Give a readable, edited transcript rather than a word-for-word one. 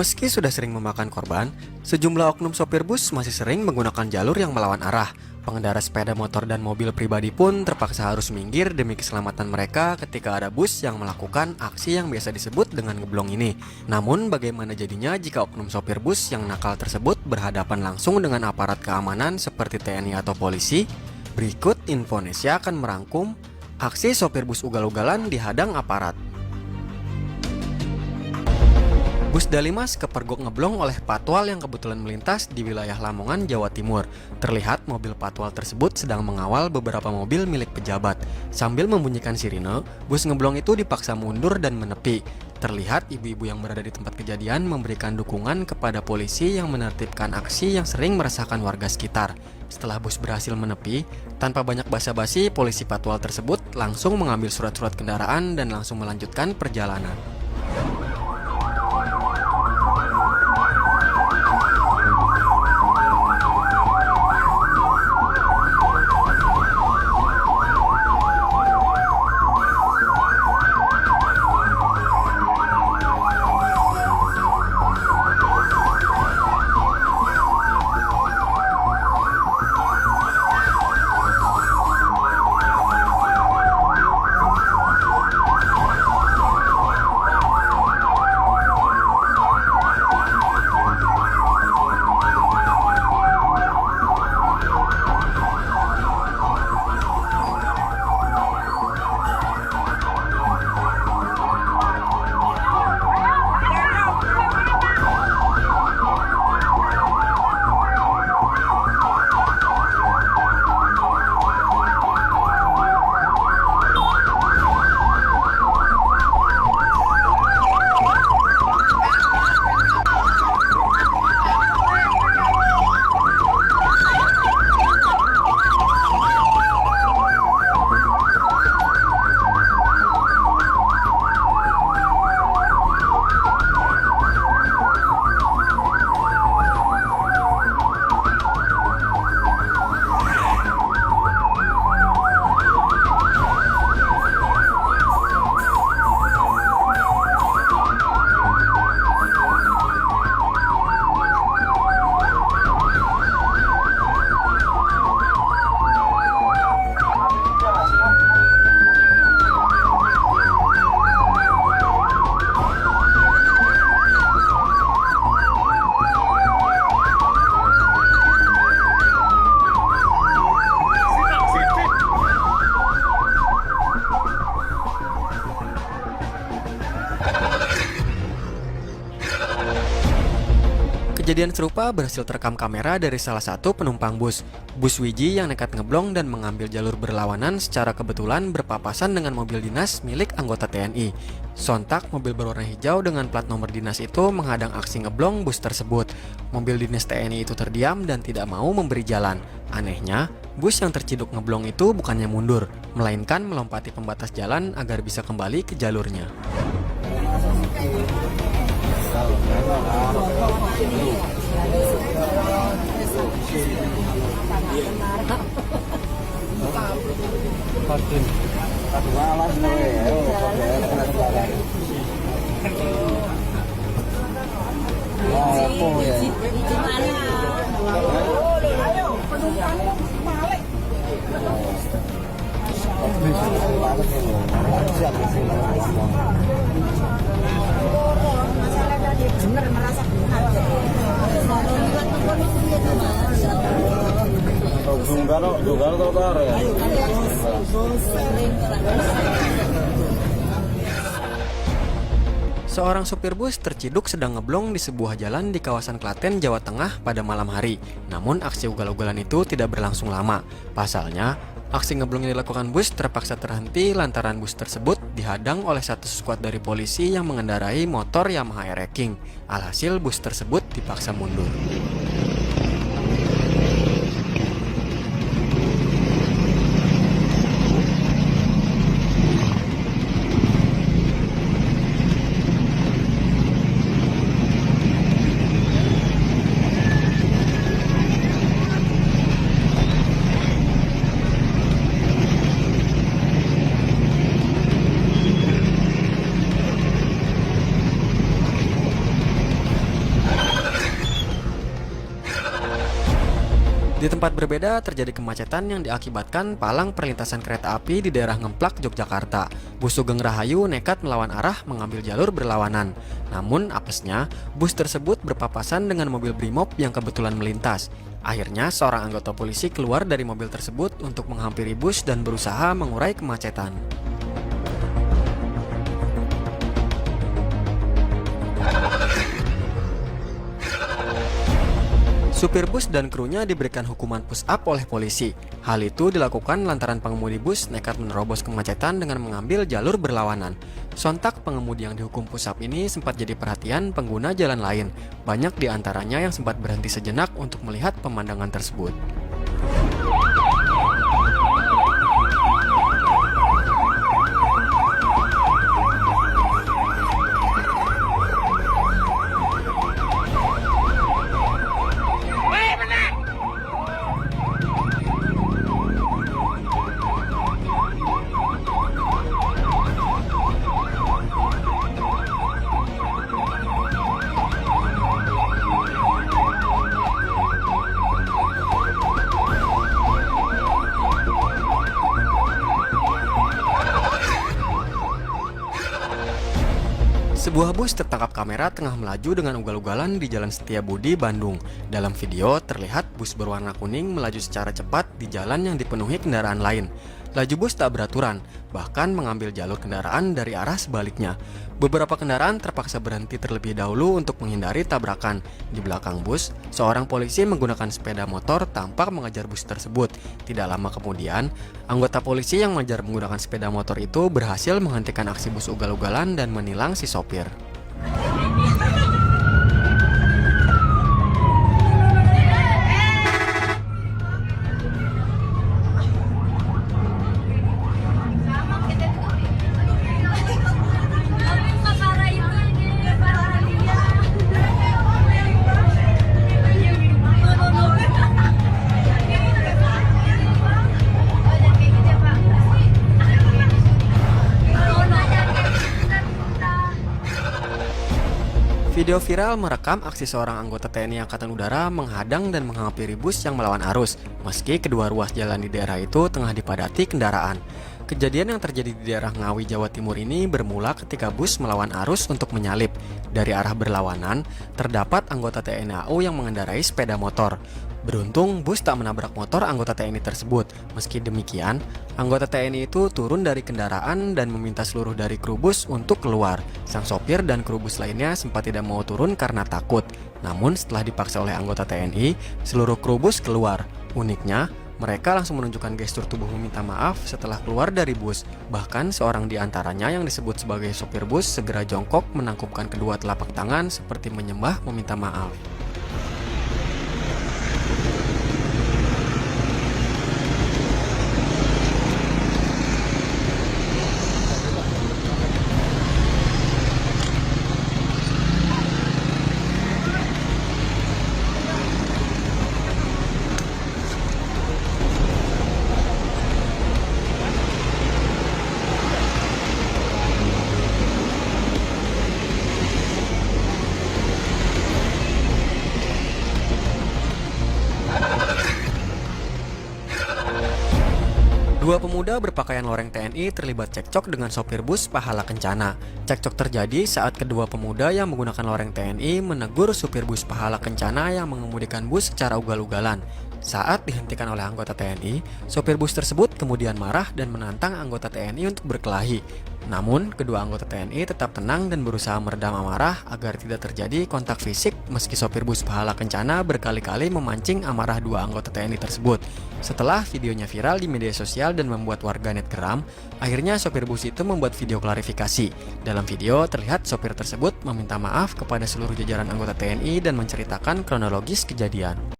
Meski sudah sering memakan korban, sejumlah oknum sopir bus masih sering menggunakan jalur yang melawan arah. Pengendara sepeda motor dan mobil pribadi pun terpaksa harus minggir demi keselamatan mereka ketika ada bus yang melakukan aksi yang biasa disebut dengan ngeblong ini. Namun bagaimana jadinya jika oknum sopir bus yang nakal tersebut berhadapan langsung dengan aparat keamanan seperti TNI atau polisi? Berikut Infonesia akan merangkum aksi sopir bus ugal-ugalan dihadang aparat. Bus Dalimas kepergok ngeblong oleh patwal yang kebetulan melintas di wilayah Lamongan, Jawa Timur. Terlihat mobil patwal tersebut sedang mengawal beberapa mobil milik pejabat. Sambil membunyikan sirine, bus ngeblong itu dipaksa mundur dan menepi. Terlihat ibu-ibu yang berada di tempat kejadian memberikan dukungan kepada polisi yang menertibkan aksi yang sering meresahkan warga sekitar. Setelah bus berhasil menepi, tanpa banyak basa-basi, polisi patwal tersebut langsung mengambil surat-surat kendaraan dan langsung melanjutkan perjalanan. Kejadian serupa berhasil terekam kamera dari salah satu penumpang bus. Bus Wiji yang nekat ngeblong dan mengambil jalur berlawanan secara kebetulan berpapasan dengan mobil dinas milik anggota TNI. Sontak mobil berwarna hijau dengan plat nomor dinas itu menghadang aksi ngeblong bus tersebut. Mobil dinas TNI itu terdiam dan tidak mau memberi jalan. Anehnya, bus yang terciduk ngeblong itu bukannya mundur, melainkan melompati pembatas jalan agar bisa kembali ke jalurnya. Seorang supir bus terciduk sedang ngeblong di sebuah jalan di kawasan Klaten, Jawa Tengah pada malam hari. Namun aksi ugal-ugalan itu tidak berlangsung lama. Pasalnya, aksi ngeblong yang dilakukan bus terpaksa terhenti lantaran bus tersebut dihadang oleh satu skuad dari polisi yang mengendarai motor Yamaha Aero King. Alhasil bus tersebut dipaksa mundur. Di tempat berbeda terjadi kemacetan yang diakibatkan palang perlintasan kereta api di daerah Ngemplak, Yogyakarta. Bus Sugeng Rahayu nekat melawan arah mengambil jalur berlawanan. Namun apesnya, bus tersebut berpapasan dengan mobil Brimob yang kebetulan melintas. Akhirnya seorang anggota polisi keluar dari mobil tersebut untuk menghampiri bus dan berusaha mengurai kemacetan. Supir bus dan krunya diberikan hukuman push up oleh polisi. Hal itu dilakukan lantaran pengemudi bus nekat menerobos kemacetan dengan mengambil jalur berlawanan. Sontak pengemudi yang dihukum push up ini sempat jadi perhatian pengguna jalan lain. Banyak di antaranya yang sempat berhenti sejenak untuk melihat pemandangan tersebut. Sebuah bus tertangkap kamera tengah melaju dengan ugal-ugalan di Jalan Setiabudi, Bandung. Dalam video, terlihat bus berwarna kuning melaju secara cepat di jalan yang dipenuhi kendaraan lain. Laju bus tak beraturan, bahkan mengambil jalur kendaraan dari arah sebaliknya. Beberapa kendaraan terpaksa berhenti terlebih dahulu untuk menghindari tabrakan. Di belakang bus, seorang polisi menggunakan sepeda motor tampak mengejar bus tersebut. Tidak lama kemudian, anggota polisi yang mengejar menggunakan sepeda motor itu berhasil menghentikan aksi bus ugal-ugalan dan menilang si sopir. Video viral merekam aksi seorang anggota TNI Angkatan Udara menghadang dan menghampiri bus yang melawan arus, meski kedua ruas jalan di daerah itu tengah dipadati kendaraan. Kejadian yang terjadi di daerah Ngawi, Jawa Timur ini bermula ketika bus melawan arus untuk menyalip. Dari arah berlawanan, terdapat anggota TNI AU yang mengendarai sepeda motor. Beruntung, bus tak menabrak motor anggota TNI tersebut. Meski demikian, anggota TNI itu turun dari kendaraan dan meminta seluruh dari kru bus untuk keluar. Sang sopir dan kru bus lainnya sempat tidak mau turun karena takut. Namun setelah dipaksa oleh anggota TNI, seluruh kru bus keluar. Uniknya, mereka langsung menunjukkan gestur tubuh meminta maaf setelah keluar dari bus. Bahkan seorang di antaranya yang disebut sebagai sopir bus segera jongkok menangkupkan kedua telapak tangan seperti menyembah meminta maaf. Dua pemuda berpakaian loreng TNI terlibat cekcok dengan sopir bus Pahala Kencana. Cekcok terjadi saat kedua pemuda yang menggunakan loreng TNI menegur supir bus Pahala Kencana yang mengemudikan bus secara ugal-ugalan. Saat dihentikan oleh anggota TNI, sopir bus tersebut kemudian marah dan menantang anggota TNI untuk berkelahi. Namun, kedua anggota TNI tetap tenang dan berusaha meredam amarah agar tidak terjadi kontak fisik meski sopir bus Pahala Kencana berkali-kali memancing amarah dua anggota TNI tersebut. Setelah videonya viral di media sosial dan membuat warganet geram, akhirnya sopir bus itu membuat video klarifikasi. Dalam video, terlihat sopir tersebut meminta maaf kepada seluruh jajaran anggota TNI dan menceritakan kronologis kejadian.